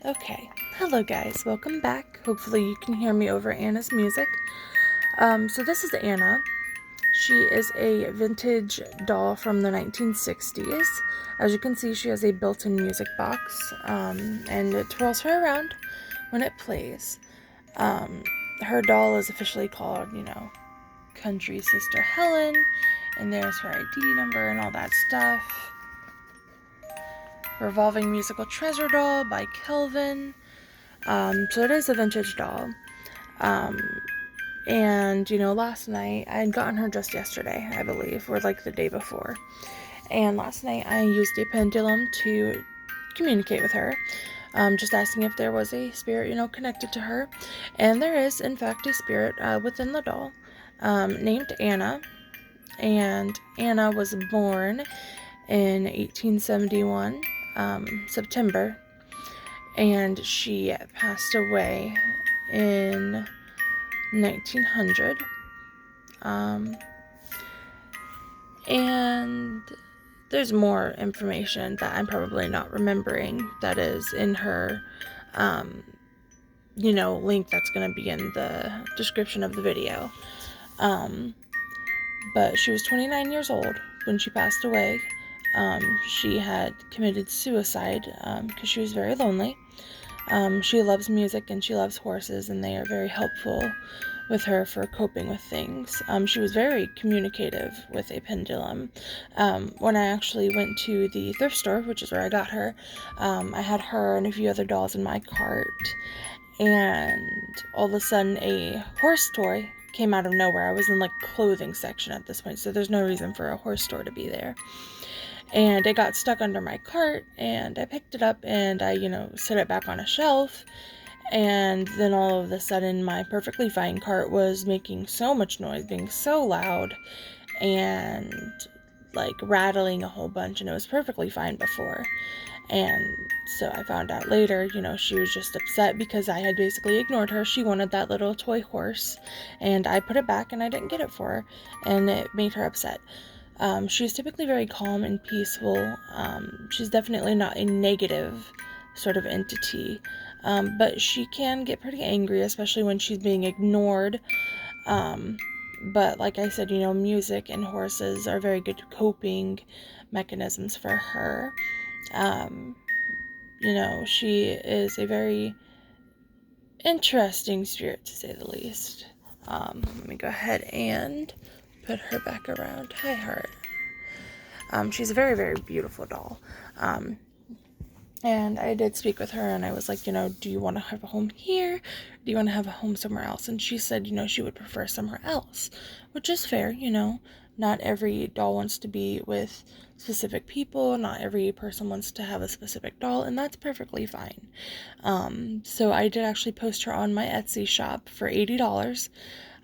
Okay, hello guys, welcome back. Hopefully you can hear me over Anna's music. So this is Anna. She is a vintage doll from the 1960s. As you can see, she has a built-in music box, and it twirls her around when it plays. Her doll is officially called, Country Sister Helen, and there's her ID number and all that stuff. Revolving Musical Treasure Doll by Kelvin. So it is a vintage doll. And, last night, I had gotten her just yesterday, I believe, or like the day before. And last night I used a pendulum to communicate with her, just asking if there was a spirit, connected to her. And there is, in fact, a spirit within the doll named Anna. And Anna was born in 1871, September. And she passed away in 1900. And there's more information that I'm probably not remembering that is in her, link that's going to be in the description of the video. But she was 29 years old when she passed away. She had committed suicide because she was very lonely. She loves music and she loves horses, and they are very helpful with her for coping with things. She was very communicative with a pendulum. When I actually went to the thrift store, which is where I got her, I had her and a few other dolls in my cart, and all of a sudden a horse toy came out of nowhere. I was in like clothing section at this point, so there's no reason for a horse store to be there. And it got stuck under my cart, and I picked it up and I, set it back on a shelf. And then all of a sudden, my perfectly fine cart was making so much noise, being so loud, and like rattling a whole bunch, and it was perfectly fine before. And so I found out later, she was just upset because I had basically ignored her. She wanted that little toy horse, and I put it back and I didn't get it for her, and it made her upset. She's typically very calm and peaceful. She's definitely not a negative sort of entity, but she can get pretty angry, especially when she's being ignored. But like I said, music and horses are very good coping mechanisms for her. She is a very interesting spirit, to say the least. Let me go ahead and put her back around. Hi, Heart. She's a very, very beautiful doll. And I did speak with her, and I was like, do you want to have a home here? Do you want to have a home somewhere else? And she said, she would prefer somewhere else, which is fair, Not every doll wants to be with specific people. Not every person wants to have a specific doll, and that's perfectly fine. So I did actually post her on my Etsy shop for $80.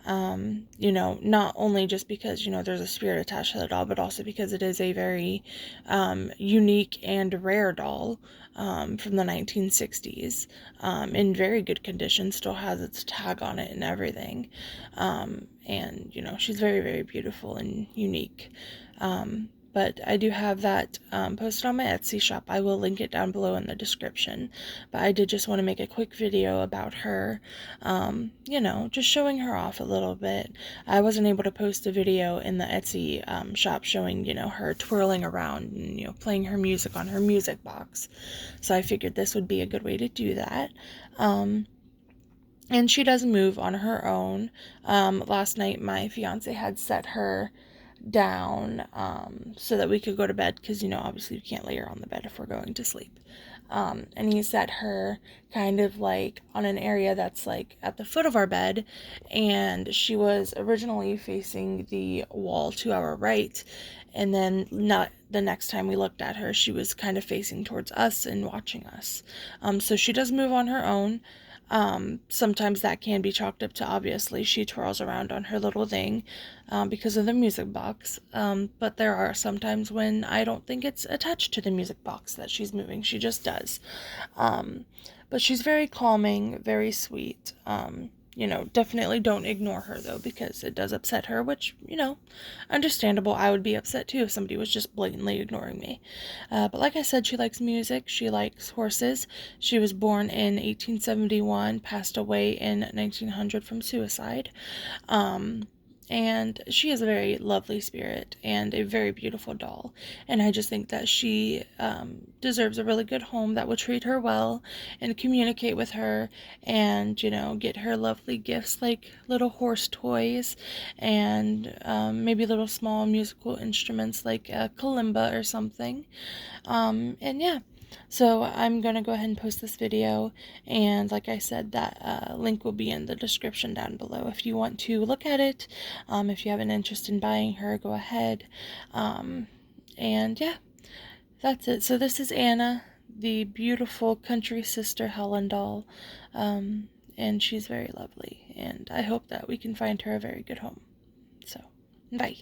Not only just because, there's a spirit attached to the doll, but also because it is a very unique and rare doll from the 1960s, in very good condition, still has its tag on it and everything. And, she's very, very beautiful and unique. But I do have that posted on my Etsy shop. I will link it down below in the description. But I did just want to make a quick video about her, just showing her off a little bit. I wasn't able to post a video in the Etsy shop showing, her twirling around and, playing her music on her music box. So I figured this would be a good way to do that. And she does move on her own. Last night my fiance had set her down so that we could go to bed, because obviously we can't lay her on the bed if we're going to sleep, and he set her kind of like on an area that's like at the foot of our bed, and she was originally facing the wall to our right, and then not the next time we looked at her, she was kind of facing towards us and watching us. So she does move on her own. Sometimes that can be chalked up to, obviously, she twirls around on her little thing because of the music box. But there are some times when I don't think it's attached to the music box that she's moving. She just does. But she's very calming, very sweet. definitely don't ignore her though, because it does upset her, which, understandable. I would be upset too if somebody was just blatantly ignoring me. But like I said, she likes music, she likes horses. She was born in 1871, passed away in 1900 from suicide. Um, and she is a very lovely spirit and a very beautiful doll. And I just think that she deserves a really good home that will treat her well and communicate with her and, get her lovely gifts like little horse toys and maybe little small musical instruments like a kalimba or something. And yeah, so I'm going to go ahead and post this video, and like I said, that link will be in the description down below if you want to look at it. If you have an interest in buying her, go ahead. And yeah, that's it. So this is Anna, the beautiful country sister Helen doll, and she's very lovely, and I hope that we can find her a very good home. So, bye.